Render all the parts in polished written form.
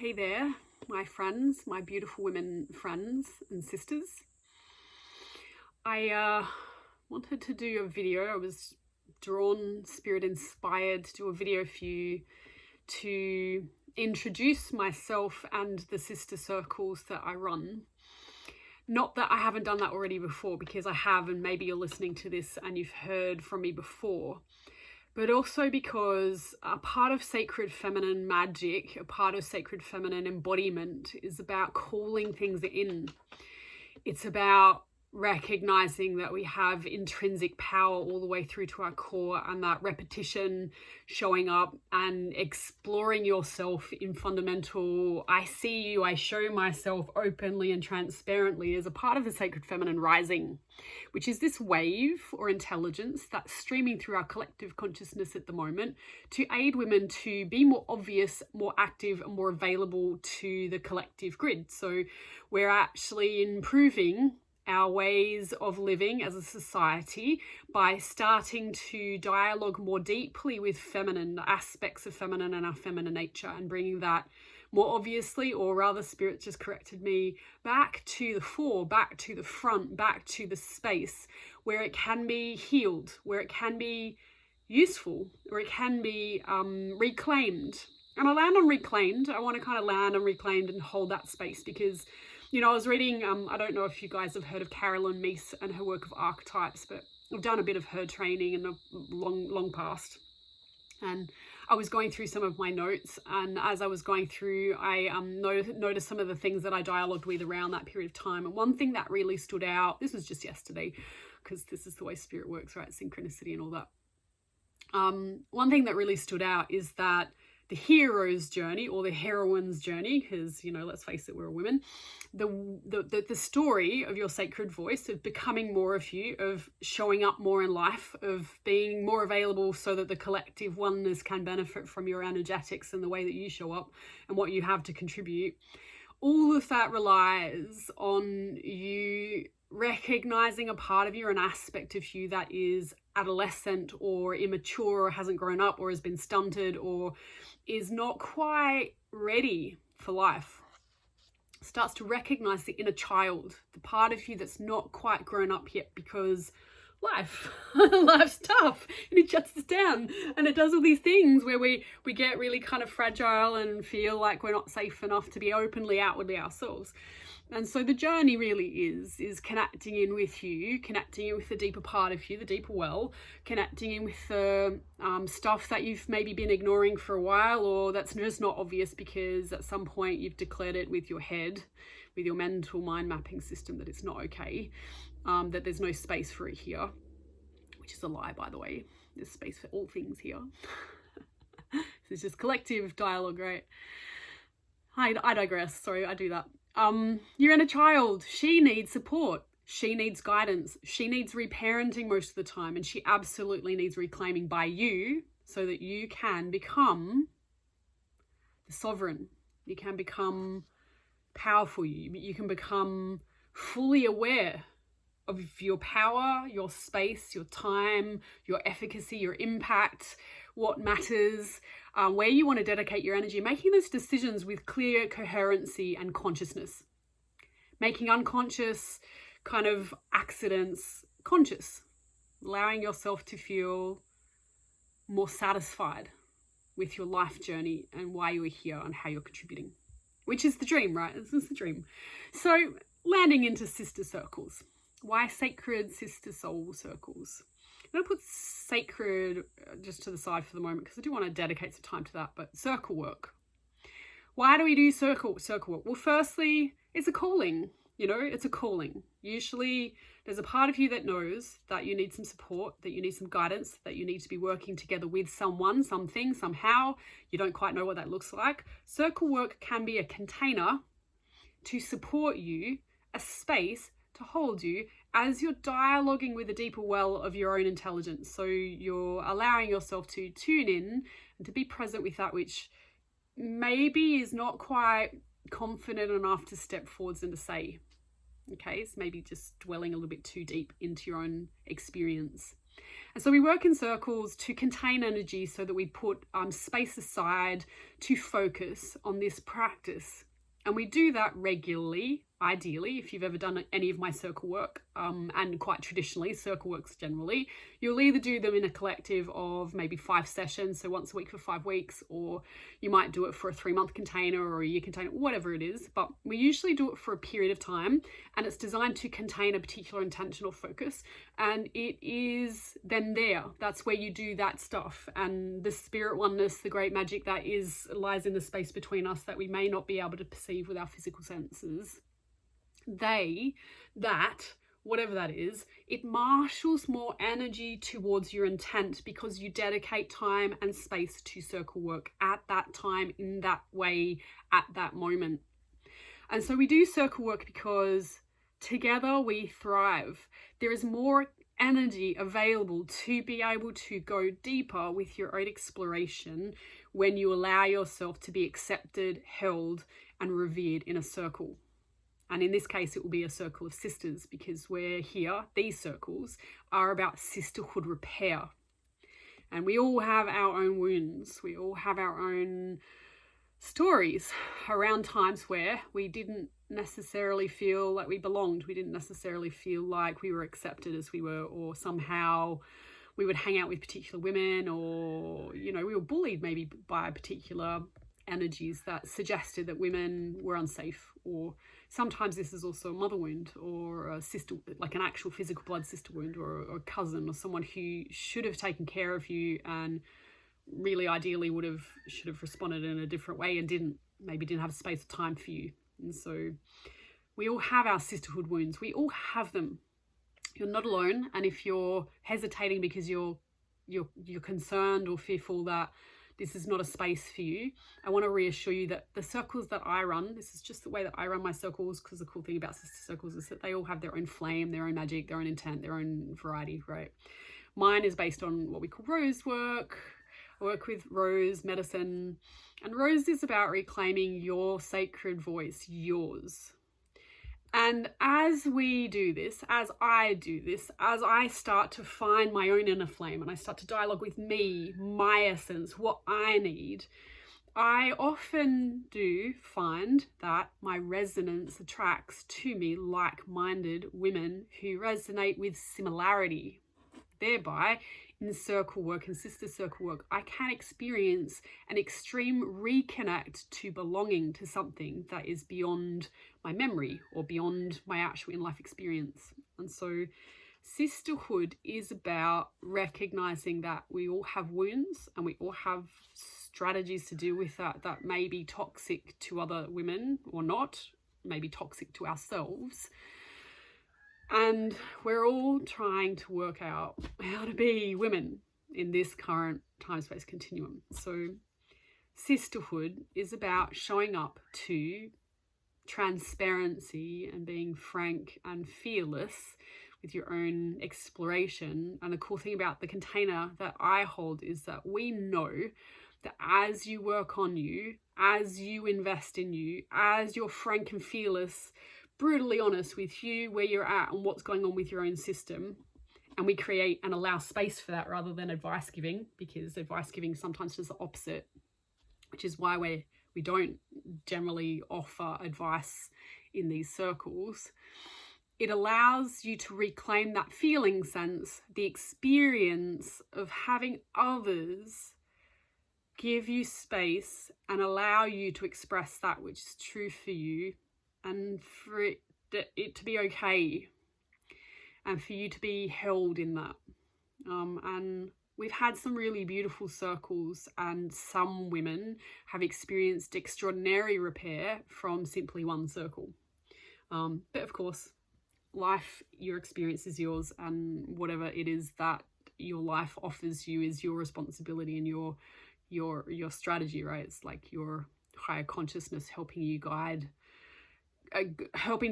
Hey there, my friends, my beautiful women friends and sisters. I wanted to do a video. I was drawn, spirit inspired to do a video for you to introduce myself and the sister circles that I run. Not that I haven't done that already before, because I have, and maybe you're listening to this and you've heard from me before. But also because a part of sacred feminine magic, a part of sacred feminine embodiment is about calling things in. It's about recognizing that we have intrinsic power all the way through to our core, and that repetition, showing up and exploring yourself in fundamental, I see you, I show myself openly and transparently, is a part of the sacred feminine rising, which is this wave or intelligence that's streaming through our collective consciousness at the moment to aid women to be more obvious, more active, and more available to the collective grid. So we're actually improving our ways of living as a society by starting to dialogue more deeply with feminine aspects of feminine and our feminine nature, and bringing that more obviously, or rather Spirit just corrected me, back to the fore, back to the front, back to the space where it can be healed, where it can be useful, where it can be reclaimed. And I land on reclaimed. I want to kind of land on reclaimed and hold that space because, you know, I was reading, I don't know if you guys have heard of Carolyn Meese and her work of archetypes, but I've done a bit of her training in the long past. And I was going through some of my notes, and as I was going through, I noticed some of the things that I dialogued with around that period of time. And one thing that really stood out, this was just yesterday, because this is the way Spirit works, right? Synchronicity and all that. One thing that really stood out is that the hero's journey, or the heroine's journey, because, you know, let's face it, we're women, the story of your sacred voice, of becoming more of you, of showing up more in life, of being more available so that the collective oneness can benefit from your energetics and the way that you show up and what you have to contribute. All of that relies on you recognizing a part of you, an aspect of you that is adolescent or immature or hasn't grown up or has been stunted or is not quite ready for life. Starts to recognize the inner child, the part of you that's not quite grown up yet, because life's tough and it shuts us down and it does all these things where we get really kind of fragile and feel like we're not safe enough to be openly outwardly ourselves. And so the journey really is connecting in with you, connecting in with the deeper part of you, the deeper well, connecting in with the stuff that you've maybe been ignoring for a while, or that's just not obvious because at some point you've declared it with your head, with your mental mind mapping system, that it's not okay, that there's no space for it here, which is a lie, by the way. There's space for all things here. It's just collective dialogue, right? I digress. Sorry, I do that. Your inner child, she needs support. She needs guidance. She needs reparenting most of the time, and she absolutely needs reclaiming by you so that you can become the sovereign. You can become powerful. You can become fully aware of your power, your space, your time, your efficacy, your impact, what matters, where you want to dedicate your energy, making those decisions with clear coherency and consciousness. Making unconscious kind of accidents conscious, allowing yourself to feel more satisfied with your life journey and why you're here and how you're contributing, which is the dream, right? This is the dream. So landing into sister circles. Why sacred sister soul circles? I'm going to put sacred just to the side for the moment because I do want to dedicate some time to that, but circle work. Why do we do circle work? Well, firstly, it's a calling, you know, it's a calling. Usually there's a part of you that knows that you need some support, that you need some guidance, that you need to be working together with someone, something, somehow. You don't quite know what that looks like. Circle work can be a container to support you, a space to hold you as you're dialoguing with a deeper well of your own intelligence. So you're allowing yourself to tune in and to be present with that which maybe is not quite confident enough to step forwards and to say. Okay, it's maybe just dwelling a little bit too deep into your own experience. And so we work in circles to contain energy so that we put space aside to focus on this practice. And we do that regularly, ideally. If you've ever done any of my circle work, and quite traditionally, circle works generally, you'll either do them in a collective of maybe 5 sessions, so once a week for 5 weeks, or you might do it for a 3-month container or a year container, whatever it is. But we usually do it for a period of time, and it's designed to contain a particular intentional focus. And it is then there. That's where you do that stuff. And the spirit oneness, the great magic that lies in the space between us that we may not be able to perceive with our physical senses, whatever that is, it marshals more energy towards your intent because you dedicate time and space to circle work at that time, in that way, at that moment. And so we do circle work because together we thrive. There is more energy available to be able to go deeper with your own exploration when you allow yourself to be accepted, held, and revered in a circle. And in this case, it will be a circle of sisters, because we're here, these circles are about sisterhood repair. And we all have our own wounds. We all have our own stories around times where we didn't necessarily feel like we belonged. We didn't necessarily feel like we were accepted as we were, or somehow we would hang out with particular women, or, we were bullied maybe by particular energies that suggested that women were unsafe. Or sometimes this is also a mother wound, or a sister, like an actual physical blood sister wound, or a cousin, or someone who should have taken care of you and really ideally should have responded in a different way and didn't have space or time for you. And so we all have our sisterhood wounds. We all have them. You're not alone. And if you're hesitating because you're concerned or fearful that this is not a space for you, I want to reassure you that the circles that I run, this is just the way that I run my circles, because the cool thing about sister circles is that they all have their own flame, their own magic, their own intent, their own variety, right? Mine is based on what we call rose work. I work with rose medicine, and rose is about reclaiming your sacred voice, yours. And as we do this, as I do this, as I start to find my own inner flame and I start to dialogue with me, my essence, what I need, I often do find that my resonance attracts to me like-minded women who resonate with similarity. Thereby, in circle work and sister circle work, I can experience an extreme reconnect to belonging to something that is beyond my memory or beyond my actual in-life experience. And so sisterhood is about recognizing that we all have wounds and we all have strategies to deal with that may be toxic to other women or not, maybe toxic to ourselves. And we're all trying to work out how to be women in this current time-space continuum. So sisterhood is about showing up to transparency and being frank and fearless with your own exploration. And the cool thing about the container that I hold is that we know that as you work on you, as you invest in you, as you're frank and fearless, brutally honest with you, where you're at and what's going on with your own system, and we create and allow space for that rather than advice giving, because advice giving sometimes does the opposite, which is why we don't generally offer advice in these circles. It allows you to reclaim that feeling sense, the experience of having others give you space and allow you to express that which is true for you, and for it to be okay, and for you to be held in that. And we've had some really beautiful circles, and some women have experienced extraordinary repair from simply one circle. But of course, life, your experience is yours, and whatever it is that your life offers you is your responsibility and your strategy, right? It's like your higher consciousness helping to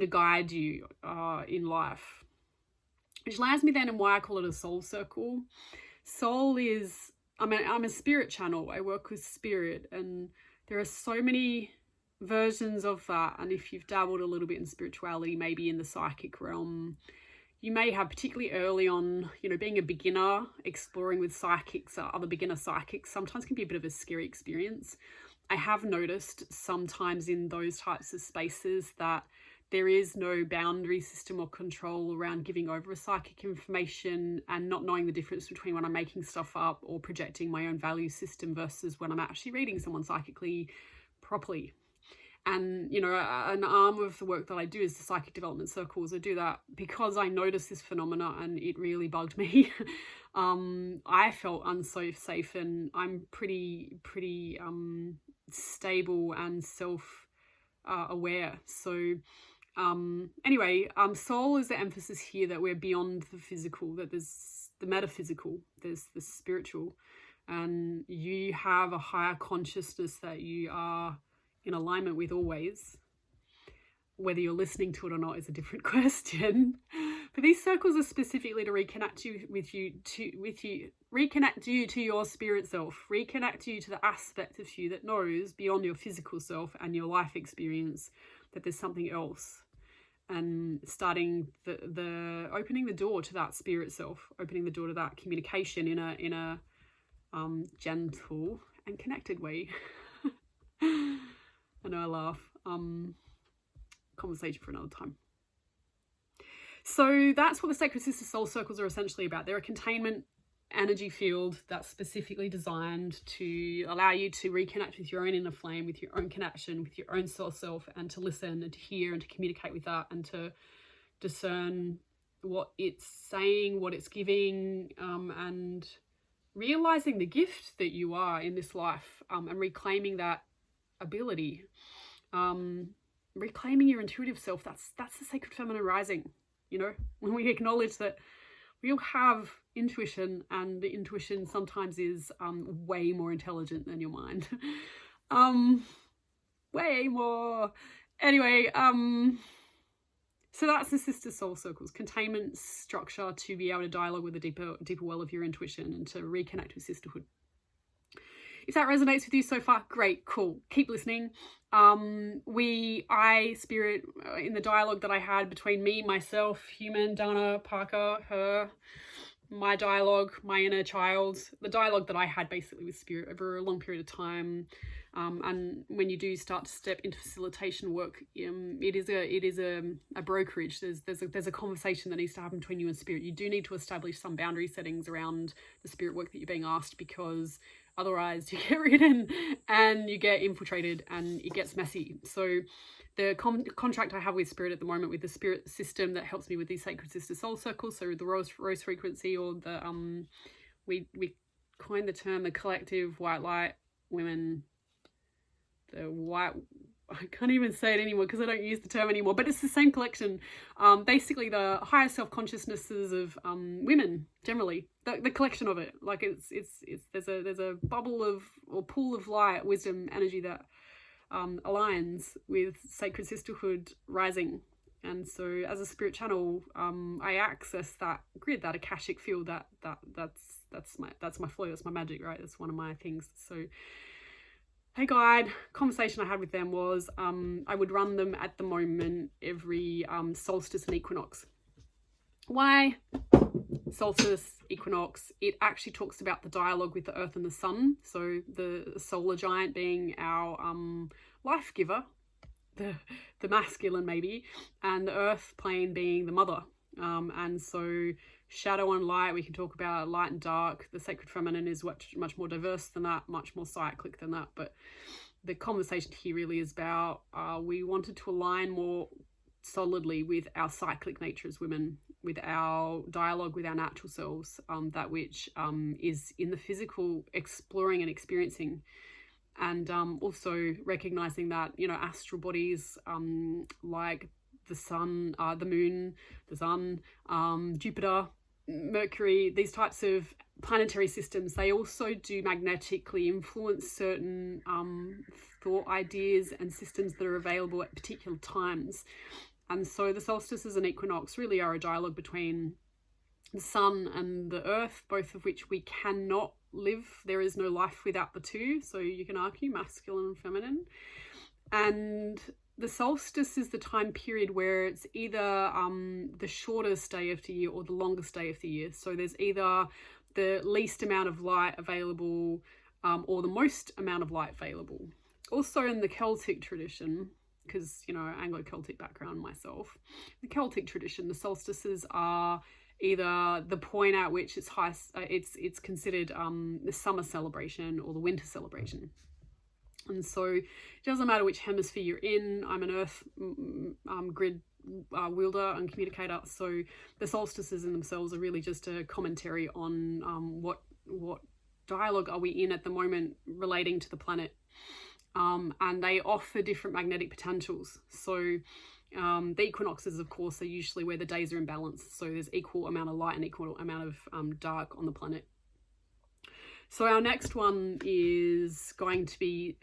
guide you in life. Which lands me then in why I call it a soul circle. Soul is, I'm a spirit channel. I work with spirit, and there are so many versions of that. And if you've dabbled a little bit in spirituality, maybe in the psychic realm, you may have, particularly early on, you know, being a beginner, exploring with psychics, other beginner psychics, sometimes can be a bit of a scary experience. I have noticed sometimes in those types of spaces that there is no boundary system or control around giving over psychic information, and not knowing the difference between when I'm making stuff up or projecting my own value system versus when I'm actually reading someone psychically properly. And, you know, an arm of the work that I do is the psychic development circles. I do that because I noticed this phenomena and it really bugged me. I felt unsafe, and I'm pretty stable and self-aware. So anyway, soul is the emphasis here, that we're beyond the physical, that there's the metaphysical, there's the spiritual, and you have a higher consciousness that you are in alignment with always. Whether you're listening to it or not is a different question. But these circles are specifically to reconnect you to your spirit self, reconnect you to the aspect of you that knows beyond your physical self and your life experience that there's something else, and starting the opening the door to that spirit self, opening the door to that communication in a gentle and connected way. I know I laugh. Conversation for another time. So that's what the Sacred Sister Soul Circles are essentially about. They're a containment energy field that's specifically designed to allow you to reconnect with your own inner flame, with your own connection, with your own soul self, and to listen and to hear and to communicate with that, and to discern what it's saying, what it's giving, and realizing the gift that you are in this life, and reclaiming that ability, reclaiming your intuitive self. That's the sacred feminine rising. You know, when we acknowledge that we all have intuition, and the intuition sometimes is way more intelligent than your mind. Way more. Anyway, so that's the Sister Soul Circles, containment structure to be able to dialogue with a deeper well of your intuition and to reconnect with sisterhood. If that resonates with you so far, great, cool. Keep listening. Spirit, in the dialogue that I had between me, myself, human, Dana, Parker, her, my dialogue, my inner child, the dialogue that I had basically with spirit over a long period of time. And when you do start to step into facilitation work, it is a brokerage. There's a conversation that needs to happen between you and spirit. You do need to establish some boundary settings around the spirit work that you're being asked, because otherwise you get ridden and you get infiltrated and it gets messy. So the contract I have with spirit at the moment, with the spirit system that helps me with these Sacred Sister Soul Circles, so the rose frequency, or the we coined the term the collective white light women, the white, I can't even say it anymore because I don't use the term anymore, but it's the same collection. Basically the higher self-consciousnesses of women generally, the collection of it. Like it's there's a bubble of, or pool of light, wisdom, energy that aligns with sacred sisterhood rising. And so as a spirit channel, I access that grid, that Akashic field, that's my flow, that's my magic, right? That's one of my things. So hey guide, conversation I had with them was I would run them at the moment every solstice and equinox. Why? Solstice, equinox, it actually talks about the dialogue with the earth and the sun. So the solar giant being our life giver, the masculine maybe, and the earth plane being the mother. And so shadow and light, we can talk about light and dark. The sacred feminine is much more diverse than that, much more cyclic than that. But the conversation here really is about we wanted to align more solidly with our cyclic nature as women, with our dialogue with our natural selves, that which is in the physical, exploring and experiencing. And also recognizing that, you know, astral bodies like the sun, the moon, the sun, Jupiter, Mercury, these types of planetary systems, they also do magnetically influence certain thought ideas and systems that are available at particular times. And so the solstices and equinox really are a dialogue between the sun and the earth, both of which we cannot live. There is no life without the two. So you can argue masculine and feminine. And the solstice is the time period where it's either the shortest day of the year or the longest day of the year. So there's either the least amount of light available or the most amount of light available. Also in the Celtic tradition, because, you know, Anglo-Celtic background myself, the Celtic tradition, the solstices are either the point at which it's considered the summer celebration or the winter celebration. And so it doesn't matter which hemisphere you're in. I'm an earth grid wielder and communicator, so the solstices in themselves are really just a commentary on what dialogue are we in at the moment relating to the planet, and they offer different magnetic potentials. So the equinoxes, of course, are usually where the days are in balance, so there's equal amount of light and equal amount of dark on the planet. So our next one is going to be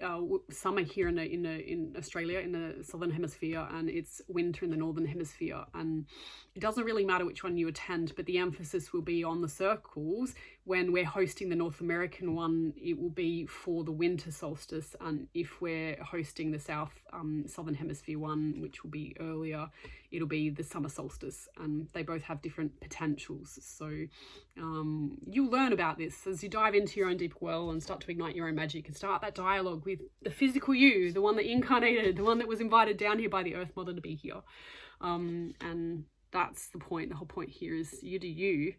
summer here in Australia, in the southern hemisphere, and it's winter in the northern hemisphere. And it doesn't really matter which one you attend, but the emphasis will be on the circles. When we're hosting the North American one, it will be for the winter solstice, and if we're hosting the southern hemisphere one, which will be earlier, it'll be the summer solstice. And they both have different potentials. So you'll learn about this as you dive into your own deeper well and start to ignite your own magic and start that dialogue with the physical you, the one that incarnated, the one that was invited down here by the Earth Mother to be here. And that's the point. The whole point here is you do you.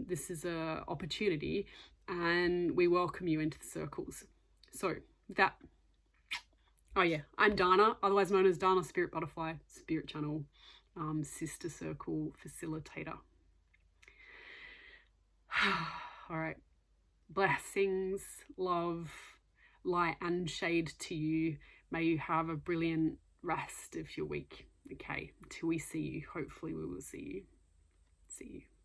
This is a opportunity, and we welcome you into the circles. So that, oh yeah, I'm Dana, otherwise known as Dana Spirit Butterfly, Spirit Channel, Sister Circle Facilitator. All right, blessings, love, light and shade to you. May you have a brilliant rest of your week. Okay, till we see you. Hopefully we will see you. See you.